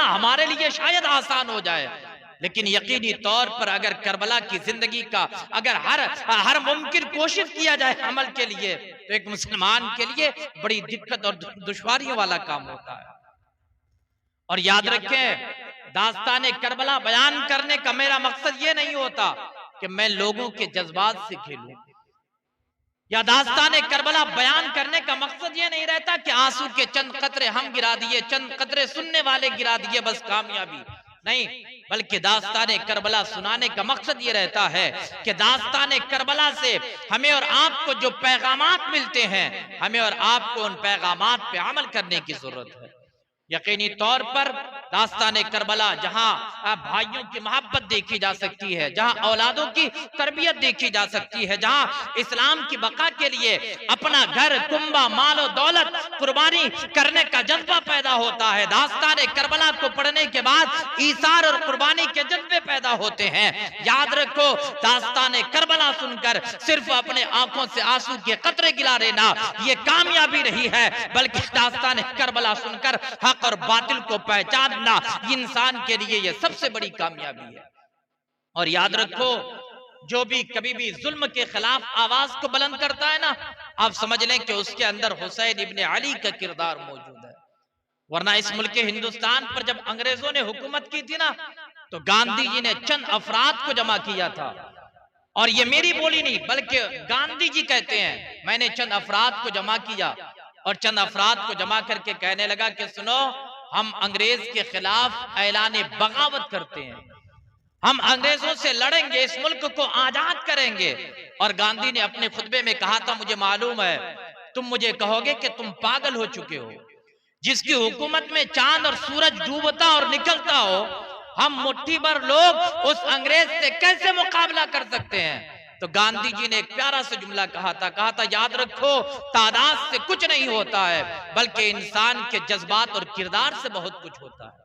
समझना हमारे लिए शायद आसान हो जाए, लेकिन यकीनी तौर पर अगर करबला की जिंदगी का अगर हर मुमकिन कोशिश किया जाए अमल के लिए, तो एक मुसलमान के लिए बड़ी दिक्कत और दुश्वारियों वाला काम होता है। और याद रखें, दास्तान करबला बयान करने का मेरा मकसद ये नहीं होता कि मैं लोगों के जज्बात से खेलूं, या दास्तान करबला बयान करने का मकसद ये नहीं रहता कि आंसू के चंद कतरे हम गिरा दिए, चंद कतरे सुनने वाले गिरा दिए, बस कामयाबी नहीं, बल्कि दास्तान करबला सुनाने का मकसद ये रहता है कि दास्तान करबला से हमें और आपको जो पैगामात मिलते हैं, हमें और आपको उन पैगामात पे अमल करने की जरूरत है। यकीनी तौर पर दास्तान करबला जहां भाइयों की मोहब्बत देखी जा सकती है, जहां औलादों की तरबियत देखी जा सकती है, जहां इस्लाम की बका के लिए अपना घर, कुंबा, मालो दौलत कुर्बानी करने का जज्बा पैदा होता है। दास्तान करबला को पढ़ने के बाद ईसार और कुर्बानी के जज्बे पैदा होते हैं। याद रखो, दास्तान करबला सुनकर सिर्फ अपने आंखों से आंसू के कतरे गिरा लेना ये कामयाबी नहीं है, बल्कि दास्तान करबला सुनकर हक और बातिल को पहचानना इंसान के लिए यह सबसे बड़ी कामयाबी है। और याद रखो, जो भी कभी भी जुल्म के खिलाफ आवाज को बुलंद करता है ना, आप समझ लें कि उसके अंदर हुसैन इब्ने अली का किरदार मौजूद है। वरना इस मुल्क के हिंदुस्तान पर जब अंग्रेजों ने हुकूमत की थी ना, तो गांधी जी ने चंद अफराद को जमा किया था, और ये मेरी बोली नहीं बल्कि गांधी जी कहते हैं, मैंने चंद अफराद को जमा किया और चंद अफराद को जमा करके कहने लगा कि सुनो, हम अंग्रेज के खिलाफ ऐलान बगावत करते हैं, हम अंग्रेजों से लड़ेंगे, इस मुल्क को आजाद करेंगे। और गांधी ने अपने खुतबे में कहा था, मुझे मालूम है तुम मुझे कहोगे कि तुम पागल हो चुके हो, जिसकी हुकूमत में चांद और सूरज डूबता और निकलता हो, हम मुट्ठी भर लोग उस अंग्रेज से कैसे मुकाबला कर सकते हैं। तो गांधी जी ने एक प्यारा सा जुमला कहा था, याद रखो, तादाद से कुछ नहीं होता है, बल्कि इंसान के जज्बात और किरदार से बहुत कुछ होता है।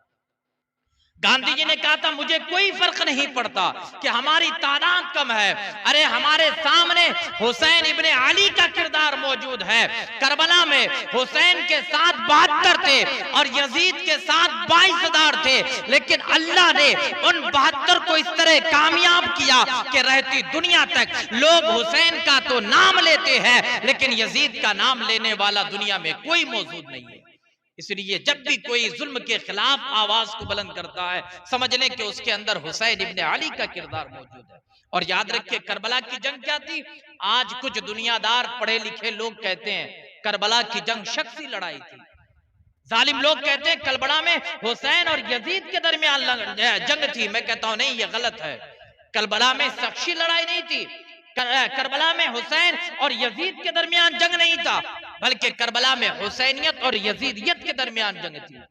गांधी जी ने कहा था, मुझे कोई फर्क नहीं पड़ता कि हमारी तादाद कम है, अरे हमारे सामने हुसैन इब्ने अली का किरदार मौजूद है। करबला में हुसैन के साथ 72 थे और यजीद के साथ 22,000 थे, लेकिन अल्लाह ने उन 72 को इस तरह कामयाब किया कि रहती दुनिया तक लोग हुसैन का तो नाम लेते हैं, लेकिन यजीद का नाम लेने वाला दुनिया में कोई मौजूद नहीं है। इसलिए जब भी कोई जुल्म के खिलाफ आवाज को बुलंद करता है, समझ लें कि उसके अंदर हुसैन इब्ने अली का किरदार मौजूद है। और याद रखिए, करबला की जंग क्या थी? आज कुछ दुनियादार पढ़े लिखे लोग कहते हैं करबला की जंग शख्सी लड़ाई थी। जालिम लोग कहते हैं करबला में हुसैन और यजीद के दरमियान जंग थी। मैं कहता हूं नहीं, ये गलत है। करबला में शख्सी लड़ाई नहीं थी, करबला में हुसैन और यजीद के दरमियान जंग नहीं था, बल्कि करबला में हुसैनियत और यजीदियत के दरमियान जंग थी।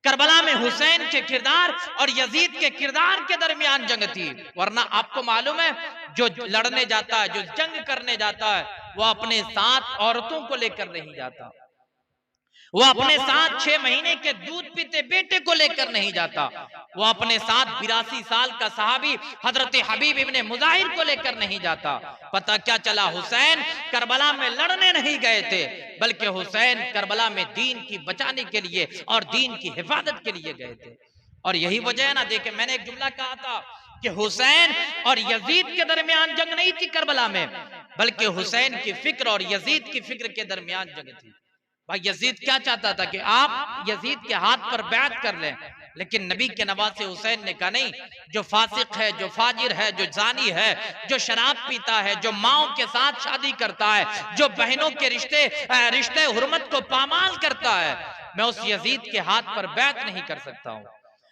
करबला में हुसैन के किरदार और यजीद के किरदार के दरमियान जंग थी। वरना आपको मालूम है, जो लड़ने जाता है, जो जंग करने जाता है, वो अपने साथ औरतों को लेकर नहीं जाता, वो अपने साथ 6 महीने के दूध पीते बेटे को लेकर नहीं जाता, वो अपने साथ 82 साल का सहाबी हजरत हबीब इब्ने मुजाहिर को लेकर नहीं जाता। पता क्या चला, हुसैन करबला में लड़ने नहीं गए थे, बल्कि हुसैन करबला में दीन की बचाने के लिए और दीन की हिफाजत के लिए गए थे। और यही वजह है ना, देखे मैंने एक जुमला कहा था कि हुसैन और यजीद के दरमियान जंग नहीं थी करबला में, बल्कि हुसैन की फिक्र और यजीद की फिक्र के दरमियान जंग थी। भाई यजीद क्या चाहता था कि आप यजीद के हाथ पर बैत कर लें, लेकिन नबी के नवासे हुसैन ने कहा नहीं, जो फासिक है, जो फाजिर है, जो जानी है, जो शराब पीता है, जो माओ के साथ शादी करता है, जो बहनों के रिश्ते हुर्मत को पामाल करता है, मैं उस यजीद के हाथ पर बैत नहीं कर सकता हूं।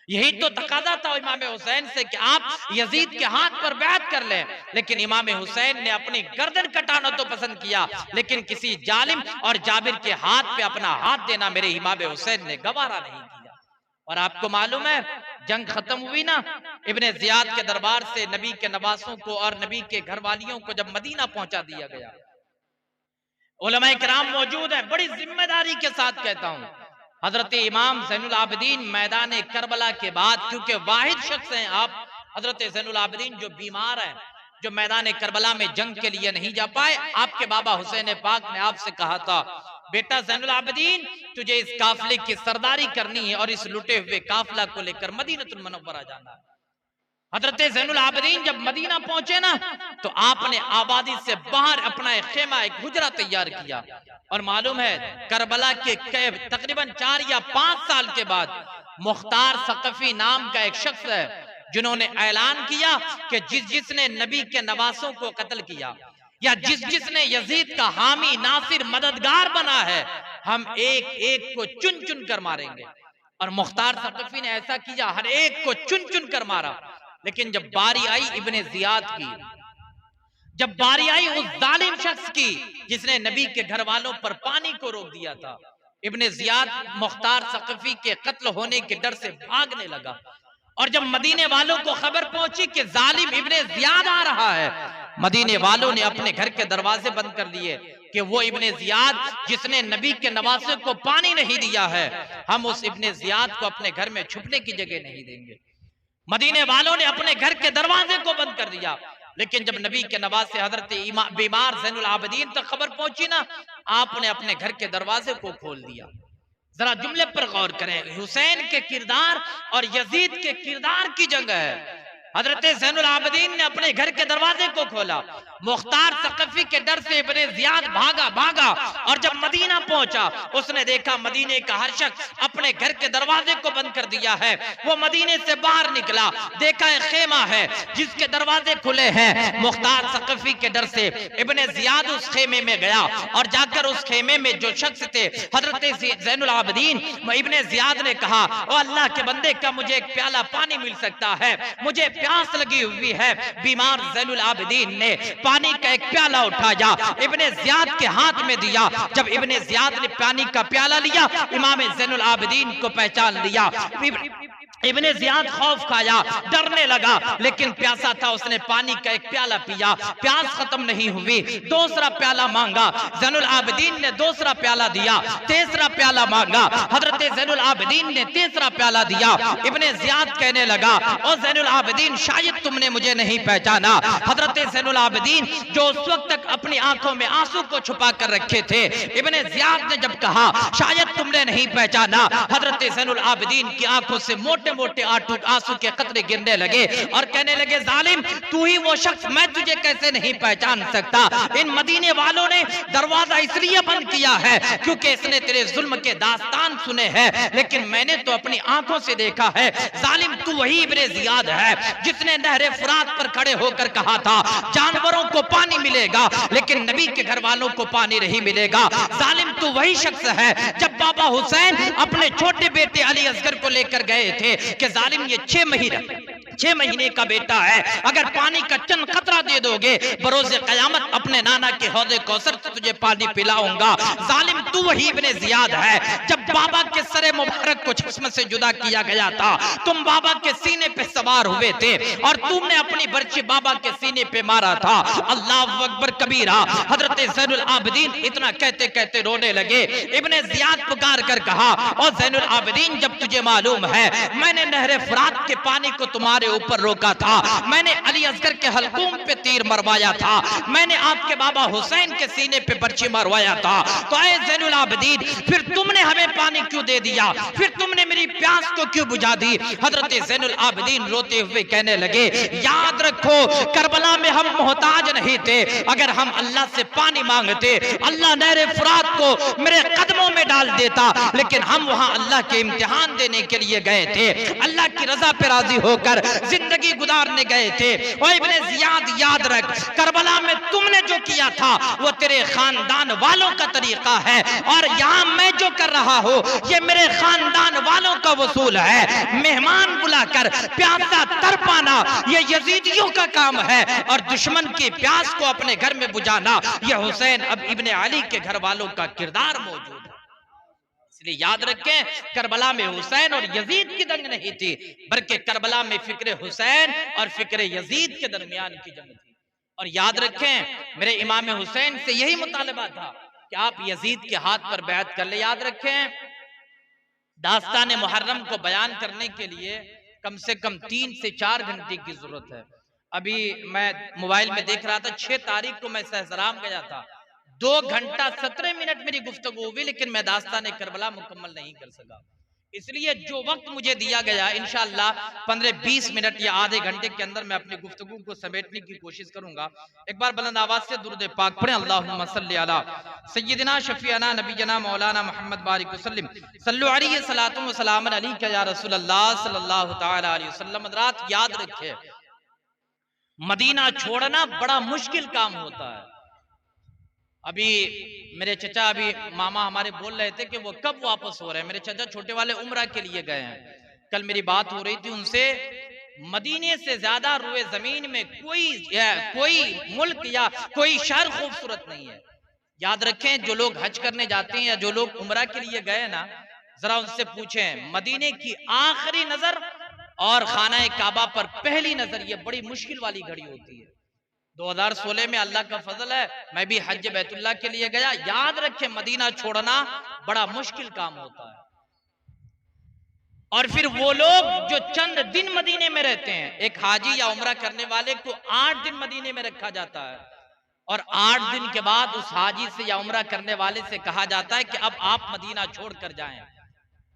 यही तो तकाजा था इमाम हुसैन से कि आप यजीद के हाथ पर बैत कर लें, लेकिन इमाम हुसैन ने अपनी गर्दन कटाना तो पसंद किया, लेकिन किसी जालिम और जाबिर के हाथ पे अपना हाथ देना मेरे इमाम हुसैन ने गवारा नहीं किया। और आपको मालूम है, जंग खत्म हुई ना, इब्ने जियाद के दरबार से नबी के नवासों को और नबी के घर वालियों को जब मदीना पहुंचा दिया गया, उलमाए किराम मौजूद है, बड़ी जिम्मेदारी के साथ कहता हूं, हजरत इमाम ज़ैनुल आबिदीन मैदान करबला के बाद, क्योंकि वाहिद शख्स हैं आप, हजरत ज़ैनुल आबिदीन जो बीमार हैं, जो मैदान करबला में जंग के लिए नहीं जा पाए, आपके बाबा हुसैन पाक ने आपसे कहा था बेटा ज़ैनुल आबिदीन, तुझे इस काफिले की सरदारी करनी है और इस लुटे हुए काफिला को लेकर मदीनतुल मुनव्वरा जाना है। हजरत ज़ैनुल आबिदीन जब मदीना पहुंचे ना, तो आपने आबादी से बाहर अपना एक खेमा, एक हुजरा तैयार किया। और मालूम है करबला के तकरीबन 4 या 5 साल के बाद मुख्तार सकफी नाम का एक शख्स है, जिन्होंने ऐलान किया कि जिसने नबी के नवासों को कत्ल किया या जिसने यजीद का हामी नासिर मददगार बना है, हम एक एक को चुन चुन कर मारेंगे। और मुख्तार सकफी ने ऐसा किया, हर एक को चुन चुन कर मारा। लेकिन जब बारी आई इब्ने जियाद की, जब बारी आई उस जालिम शख्स की जिसने नबी के घर वालों पर पानी को रोक दिया था, इब्ने जियाद मुख्तार सकफी के कत्ल होने के डर से भागने लगा। और जब मदीने वालों को खबर पहुंची कि जालिम इब्ने जियाद आ रहा है, मदीने वालों ने अपने घर के दरवाजे बंद कर लिए कि वो इब्ने जियाद जिसने नबी के नवासे को पानी नहीं दिया है, हम उस इब्ने जियाद को अपने घर में छुपने की जगह नहीं देंगे। मदीने वालों ने अपने घर के दरवाजे को बंद कर दिया। लेकिन जब नबी के नवासे हजरत बीमार ज़ैनुल आबिदीन तक खबर पहुंची ना, आपने अपने घर के दरवाजे को खोल दिया। जरा जुमले पर गौर करें, हुसैन के किरदार और यजीद के किरदार की जंग है। हजरत ज़ैनुल आबिदीन ने अपने घर के दरवाजे को खोला, मुख्तार सकफी के डर से इब्ने जियाद भागा और जब मदीना पहुंचा, उसने देखा मदीने का हर शख्स अपने घर के दरवाजे को बंद कर दिया है। वो मदीने से बाहर निकला, देखा एक खेमा है जिसके दरवाजे खुले हैं। मुख्तार सकफी के डर से इब्ने जियाद उस खेमे में गया और जाकर उस खेमे में जो शख्स थे हजरत ज़ैनुल आबिदीन, इब्ने जियाद ने कहा, ओ अल्लाह के बंदे, का मुझे एक प्याला पानी मिल सकता है, मुझे प्यास लगी हुई है। बीमार ज़ैनुल आबिदीन ने पानी का एक प्याला उठाया, इब्ने जियाद के हाथ में दिया। जब इब्ने जियाद ने पानी का प्याला लिया, इमाम ज़ैनुल आबिदीन को पहचान लिया। इब्ने जियाद खौफ खाया, डरने लगा, लेकिन प्यासा था, उसने पानी का एक प्याला पिया, प्यास खत्म नहीं हुई। दूसरा प्याला मांगा, ज़ैनुल आबिदीन ने दूसरा प्याला दिया। तीसरा प्याला मांगा, हजरत ज़ैनुल आबिदीन ने तीसरा प्याला दिया। इब्ने जियाद कहने लगा, ओ ज़ैनुल आबिदीन, शायद तुमने मुझे नहीं पहचाना। हजरत ज़ैनुल आबिदीन जो उस वक्त तक अपनी आंखों में आंसू को छुपा कर रखे थे, इब्ने जियाद ने जब कहा शायद तुमने नहीं पहचाना, हजरत ज़ैनुल आबिदीन की आंखों से मोटे मोटे आंसू के कतरे गिरने लगे और कहने लगे, जालिम, तू ही वो शख्स, मैं तुझे कैसे नहीं पहचान सकता। इन मदीने वालों ने दरवाजा इसलिए बंद किया है क्योंकि इसने तेरे जुल्म के दास्तान सुने हैं, लेकिन मैंने तो अपनी आंखों से देखा है। जालिम, तू वही इब्ने जियाद है जिसने नहरे फुरात पर खड़े होकर कहा था जानवरों को पानी मिलेगा लेकिन नबी के घर वालों को पानी नहीं मिलेगा। जालिम, तू वही शख्स है जब बाबा हुसैन अपने छोटे बेटे अली असगर को लेकर गए थे कि जालिम, ये 6 महीने का बेटा है, अगर पानी का चंद खतरा दे दोगे, बरोज़े क़यामत अपने नाना के हौज़े कौसर से तुझे पानी पिलाऊंगा। जालिम, तू वही इब्ने जियाद है जब बाबा के सरे मुबारक को जिस्म से जुदा किया गया था, तुम बाबा के सीने पे सवार हुए थे और तुमने अपनी बर्छी बाबा के सीने पे मारा था। अल्लाहु अकबर कबीरा। हजरत ज़ैनुल आबिदीन इतना कहते कहते रोने लगे। इब्ने जियाद पुकार कर कहा, और ज़ैनुल आबिदीन, जब तुझे मालूम है मैंने नहरे फुरात के पानी को तुम्हारे ऊपर रोका था, मैंने अली असगर के हलकूम पे तीर मरवाया था, मैंने आपके बाबा हुसैन के सीने पे बर्छी मरवाया था, तो ऐ ज़ैनुल आबिदीन, फिर तुमने हमें पानी क्यों दे दिया, फिर तुमने मेरी प्यास को क्यों बुझा दी। हजरत ज़ैनुल आबिदीन रोते हुए कहने लगे, याद रखो करबला में हम मोहताज नहीं थे, अगर हम अल्लाह से पानी मांगते अल्लाह नहरे फुरात को मेरे कदमों में डाल देता, लेकिन हम वहां अल्लाह के इम्तिहान देने के लिए गए थे, अल्लाह की रजा पे राजी होकर जिंदगी गुजारने गए थे। और इब्ने जियाद, याद रख, करबला में तुमने जो किया था वो तेरे खानदान वालों का तरीका है, और यहाँ मैं जो कर रहा हूँ ये मेरे खानदान वालों का वसूल है। मेहमान बुलाकर प्यासा तरपाना ये यजीदियों का काम है, और दुश्मन की प्यास को अपने घर में बुझाना ये हुसैन अब इब्ने अली के घर वालों का किरदार मौजूद है। इसलिए याद रखें, करबला में हुसैन और यजीद की जंग नहीं थी, बल्कि करबला में फिक्र हुसैन और फिक्र यजीद के दरमियान की जंग थी। और याद रखें, मेरे इमाम हुसैन से यही मुतालबा था कि आप यजीद के हाथ पर बैत कर ले। याद रखें, दास्तान मुहर्रम को बयान करने के लिए कम से कम 3 से 4 घंटे की जरूरत है। अभी मैं मोबाइल में देख रहा था, 6 तारीख को मैं सहसराम गया था, 2 घंटा 17 मिनट मेरी गुफ्तगू हुई, लेकिन मैं दास्तान करबला मुकम्मल नहीं कर सका। इसलिए जो वक्त मुझे दिया गया इंशाअल्लाह 15-20 मिनट या आधे घंटे के अंदर मैं अपनी गुफ्तगू को समेटने की कोशिश करूंगा। एक बार बुलंद आवाज से दुरूद पाक पढ़ें, अल्लाहुम्मा सल्ली अला सय्यिदिना शफीअना नबीना मौलाना मोहम्मद बारिक वसल्लम सल्लु अलैहि सलातु व सलाम अलैका या रसूल अल्लाह सल्लल्लाहु तआला अलैहि वसल्लम। हज़रात याद रखें, मदीना छोड़ना बड़ा मुश्किल काम होता है। अभी मेरे चचा, अभी मामा हमारे बोल रहे थे कि वो कब वापस हो रहे हैं। मेरे चचा छोटे वाले उम्रा के लिए गए हैं। कल मेरी बात हो रही थी उनसे, मदीने से ज्यादा रुए जमीन में कोई मुल्क या कोई शहर खूबसूरत नहीं है। याद रखें, जो लोग हज करने जाते हैं या जो लोग उम्रा के लिए गए ना, जरा उनसे पूछें, मदीने की आखिरी नजर और खाना काबा पर पहली नजर, ये बड़ी मुश्किल वाली घड़ी होती है। 2016 में अल्लाह का फजल है, मैं भी हज बैतुल्लाह के लिए गया। याद रखें, मदीना छोड़ना बड़ा मुश्किल काम होता है। और फिर वो लोग जो चंद दिन मदीने में रहते हैं, एक हाजी या उम्रा करने वाले को 8 दिन मदीने में रखा जाता है और 8 दिन के बाद उस हाजी से या उम्रा करने वाले से कहा जाता है कि अब आप मदीना छोड़ कर जाएं।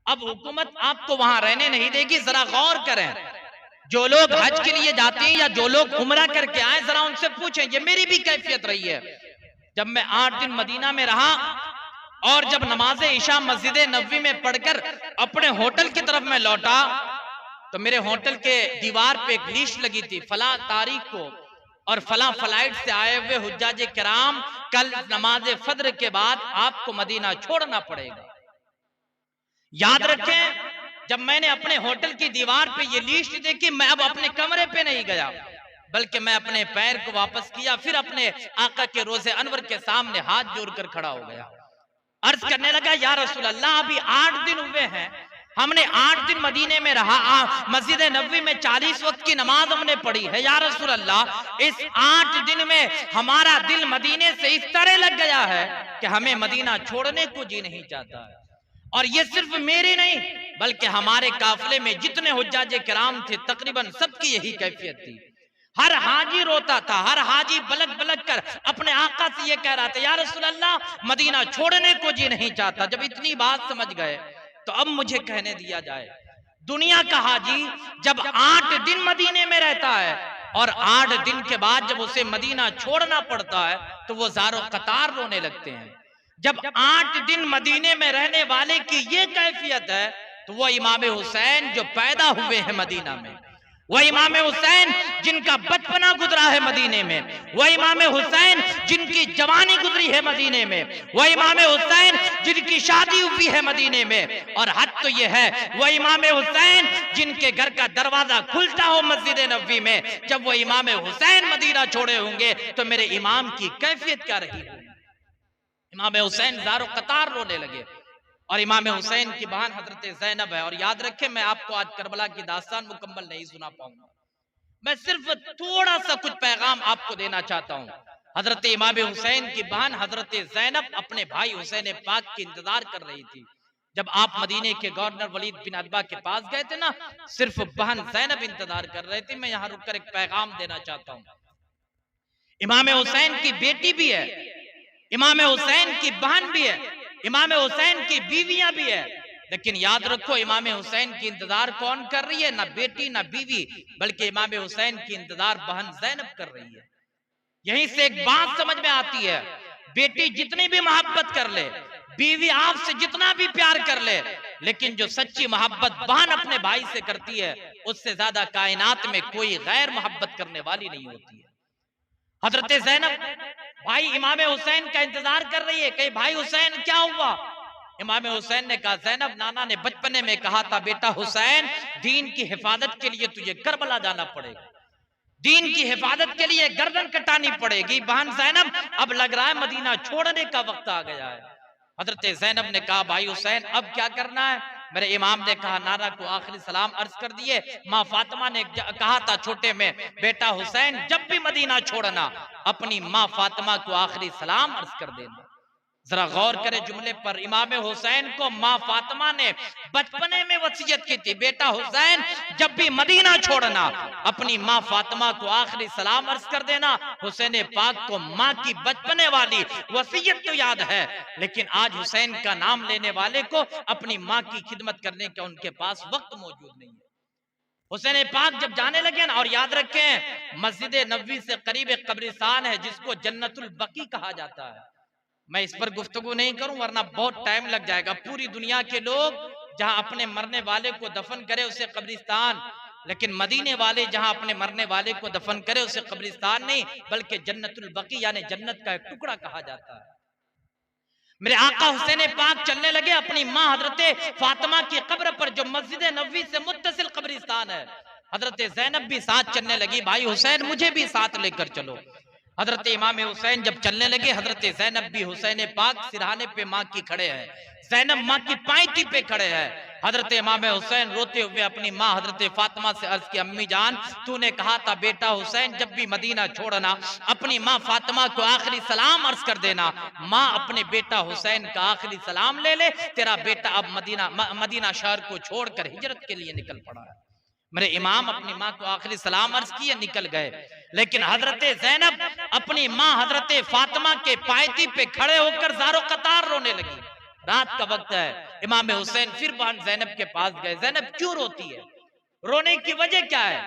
अब हुकूमत आपको वहां रहने नहीं देगी। जरा गौर करें, जो लोग हज के लिए जाते हैं या जो लोग उम्रा करके आए, जरा उनसे पूछें, ये मेरी भी कैफियत रही है। जब मैं 8 दिन मदीना में रहा और जब नमाज इशा मस्जिद नबवी में पढ़कर अपने होटल की तरफ मैं लौटा, तो मेरे होटल के दीवार पे एक लिस्ट लगी थी, फला तारीख को और फला फ्लाइट से आए हुए हुज्जाज किराम, कल नमाज फज्र के बाद आपको मदीना छोड़ना पड़ेगा। याद रखें, जब मैंने अपने होटल की दीवार पे ये लिस्ट देखी, मैं अब अपने कमरे पे नहीं गया, बल्कि मैं अपने पैर को वापस किया, फिर अपने आका के रोजे अनवर के सामने हाथ जोड़कर खड़ा हो गया। अर्ज करने लगा, या रसूल अल्लाह, अभी 8 दिन हुए हैं, हमने 8 दिन मदीने में रहा, मस्जिद नबवी में 40 वक्त की नमाज हमने पढ़ी है। या रसूल अल्लाह, इस 8 दिन में हमारा दिल मदीने से इस तरह लग गया है कि हमें मदीना छोड़ने को जी नहीं चाहता है। और ये सिर्फ मेरी नहीं, बल्कि हमारे काफिले में जितने हुज्जाज किराम थे, तकरीबन सबकी यही कैफियत थी। हर हाजी रोता था, हर हाजी बलक बलक कर अपने आका से ये कह रहा था, या रसूल अल्लाह, मदीना छोड़ने को जी नहीं चाहता। जब इतनी बात समझ गए तो अब मुझे कहने दिया जाए, दुनिया का हाजी जब 8 दिन मदीने में रहता है और 8 दिन के बाद जब उसे मदीना छोड़ना पड़ता है तो वो ज़ारो कतार रोने लगते हैं। जब 8 दिन मदीने में रहने वाले की ये कैफियत है, तो वो इमाम हुसैन जो पैदा हुए हैं मदीना में, वह इमाम हुसैन जिनका बचपना गुजरा है मदीने में, वह इमाम हुसैन जिनकी जवानी गुजरी है मदीने में, वह इमाम हुसैन जिनकी शादी हुई है मदीने में, और हद तो यह है, वह इमाम हुसैन जिनके घर का दरवाजा खुलता हो मस्जिद नबवी में, जब वह इमाम हुसैन मदीना छोड़े होंगे तो मेरे इमाम की कैफियत क्या रही होगी। इमाम हुसैन ज़ारो कतार रोने लगे। और इमाम हुसैन की बहन हजरत ज़ैनब है। और याद रखें, मैं आपको आज करबला की दास्तान मुकम्मल नहीं सुना पाऊंगा, मैं सिर्फ थोड़ा सा कुछ पैगाम आपको देना चाहता हूँ। हजरत इमाम हुसैन की बहन हजरत ज़ैनब अपने भाई हुसैन पाक की इंतजार कर रही थी। जब आप मदीने के गवर्नर वलीद बिन अतबा के पास गए थे ना, सिर्फ बहन ज़ैनब इंतजार कर रही थी। मैं यहाँ रुककर एक पैगाम देना चाहता हूँ। इमाम हुसैन की बेटी भी है, इमाम हुसैन की बहन भी है, इमाम हुसैन की बीवियां भी है, लेकिन याद रखो, इमाम हुसैन की इंतजार कौन कर रही है? ना बेटी ना बीवी, बल्कि इमाम हुसैन की इंतजार बहन ज़ैनब कर रही है। यहीं से एक बात समझ में आती है, बेटी जितनी भी मोहब्बत कर ले, बीवी आपसे जितना भी प्यार कर ले, लेकिन जो सच्ची मोहब्बत बहन अपने भाई से करती है, उससे ज्यादा कायनात में कोई गैर मोहब्बत करने वाली नहीं होती है। हजरत ज़ैनब भाई इमाम हुसैन का इंतजार कर रही है, कहीं भाई हुसैन क्या हुआ? इमाम हुसैन ने कहा, ज़ैनब, नाना ने बचपने में कहा था, बेटा हुसैन, दीन की हिफाजत के लिए तुझे करबला जाना पड़ेगा, दीन की हिफाजत के लिए गर्दन कटानी पड़ेगी। बहन ज़ैनब, अब लग रहा है मदीना छोड़ने का वक्त आ गया है। हजरत ज़ैनब ने कहा, भाई हुसैन, अब क्या करना है? मेरे इमाम ने कहा, नाना को आखिरी सलाम अर्ज कर दिए। माँ फातिमा ने कहा था छोटे में, बेटा हुसैन, जब भी मदीना छोड़ना, अपनी माँ फातिमा को आखिरी सलाम अर्ज कर देना। जरा गौर करें जुमले पर। इमाम हुसैन को माँ फातिमा ने बचपने में वसीयत की थी, बेटा हुसैन जब भी मदीना छोड़ना अपनी माँ फातिमा को आखिरी सलाम अर्ज कर देना। हुसैन पाक को माँ की बचपने वाली वसीयत तो याद है, लेकिन आज हुसैन का नाम लेने वाले को अपनी माँ की खिदमत करने का उनके पास वक्त मौजूद नहीं है। हुसैन पाक जब जाने लगे ना, और याद रखें मस्जिद नबवी से करीब एक कब्रिस्तान है जिसको जन्नतुल बकी कहा जाता है। मैं इस पर गुफ्तगू नहीं करूं वरना बहुत टाइम लग जाएगा। पूरी दुनिया के लोग जहां अपने मरने वाले को दफन करे उसे कब्रिस्तान, लेकिन मदीने वाले जहां अपने मरने वाले को दफन करे उसे कब्रिस्तान नहीं बल्कि जन्नतुल बकी यानी जन्नत का एक टुकड़ा कहा जाता है। मेरे आका हुसैन पाक चलने लगे अपनी माँ हजरत फातिमा की कब्र पर जो मस्जिद नबवी से मुत्तसिल कब्रिस्तान है। हजरत ज़ैनब भी साथ चलने लगी, भाई हुसैन मुझे भी साथ लेकर चलो। हजरत इमाम हुसैन जब चलने लगे, हजरत ज़ैनब भी हुसैन पाक सिरहाने पे माँ की खड़े हैं, ज़ैनब माँ की पायटी पे खड़े हैं। हजरत इमाम हुसैन रोते हुए अपनी माँ हजरत फातिमा से अर्ज की, अम्मी जान तूने कहा था बेटा हुसैन जब भी मदीना छोड़ना अपनी माँ फातिमा को आखिरी सलाम अर्ज कर देना। माँ अपने बेटा हुसैन का आखिरी सलाम ले ले, तेरा बेटा अब मदीना शहर को छोड़कर हिजरत के लिए निकल पड़ा है। मेरे इमाम अपनी माँ को आखिरी सलाम अर्ज किए निकल गए, लेकिन हजरत ज़ैनब अपनी माँ हजरत फातिमा के पायती पे खड़े होकर ज़ारो कतार रोने लगी। रात का वक्त है, इमाम हुसैन फिर बहन ज़ैनब के पास गए। ज़ैनब क्यों रोती है, रोने की वजह क्या है?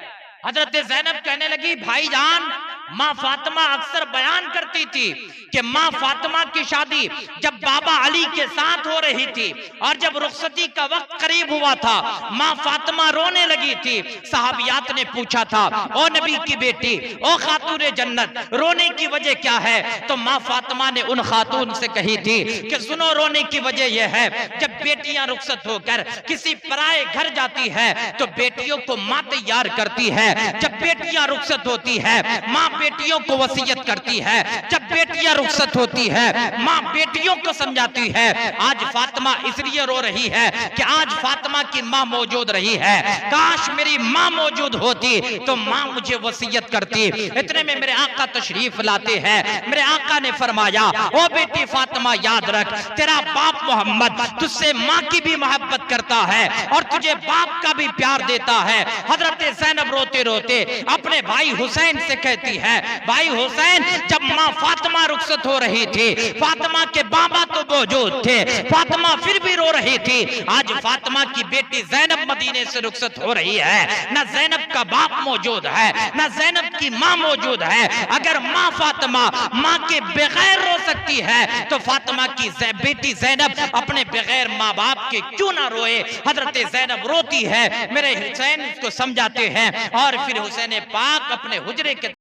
हजरत ज़ैनब कहने लगी, भाईजान माँ फातिमा अक्सर बयान करती थी कि माँ फातिमा की शादी जब बाबा अली के साथ हो रही थी और जब रुखसती का वक्त करीब हुआ था माँ फातिमा रोने लगी थी। सहाबियात ने पूछा था, ओ नबी की बेटी, ओ खातून जन्नत, रोने की वजह क्या है? तो माँ फातिमा ने उन खातून से कही थी कि सुनो, रोने की वजह यह है जब बेटियां रुखसत होकर किसी पराए घर जाती है तो बेटियों को माँ तैयार करती है। जब बेटियां रुखसत होती है माँ बेटियों को वसीयत करती है। जब बेटियां रुखसत होती है माँ बेटियों को समझाती है। आज फातिमा इसलिए रो रही है कि आज फातिमा की माँ मौजूद रही है, काश मेरी माँ मौजूद होती तो माँ मुझे वसीयत करती। इतने में मेरे आका तशरीफ लाते हैं। मेरे आका ने फरमाया, ओ बेटी फातिमा याद रख, तेरा बाप मोहम्मद तुझसे माँ की भी मोहब्बत करता है और तुझे बाप का भी प्यार देता है। हजरत ज़ैनब रोते रोते अपने भाई हुसैन से कहती है, भाई हुसैन जब माँ फातिमा रुखसत हो रही थी, फातिमा के बाबा तो मौजूद थे, फातिमा फिर भी रो रही थी। आज फातिमा की बेटी ज़ैनब मदीने से रुखसत हो रही है, ना ज़ैनब का बाप मौजूद है, ना ज़ैनब की माँ मौजूद है। अगर माँ फातिमा माँ के बगैर रो सकती है तो फातिमा की बेटी ज़ैनब अपने बगैर माँ बाप के क्यों ना रोए? हजरत ज़ैनब रोती है, मेरे हुसैन को समझाते हैं और फिर हुसैन पाक अपने हुजरे के